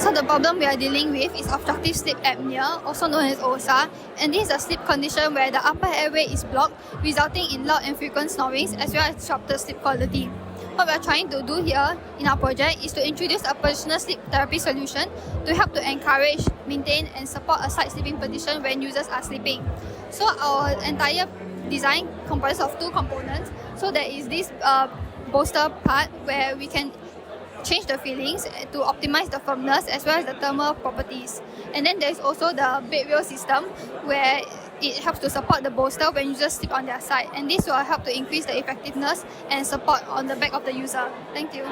So the problem we are dealing with is obstructive sleep apnea, also known as OSA, and this is a sleep condition where the upper airway is blocked, resulting in loud and frequent snorings as well as disrupted sleep quality. What we are trying to do here in our project is to introduce a positional sleep therapy solution to help to encourage, maintain, and support a side sleeping position when users are sleeping. So our entire design comprises of two components. So there is this bolster part where we can change the fillings to optimize the firmness as well as the thermal properties. And then there's also the bedrail system where it helps to support the bolster when users sleep on their side, and this will help to increase the effectiveness and support on the back of the user. Thank you.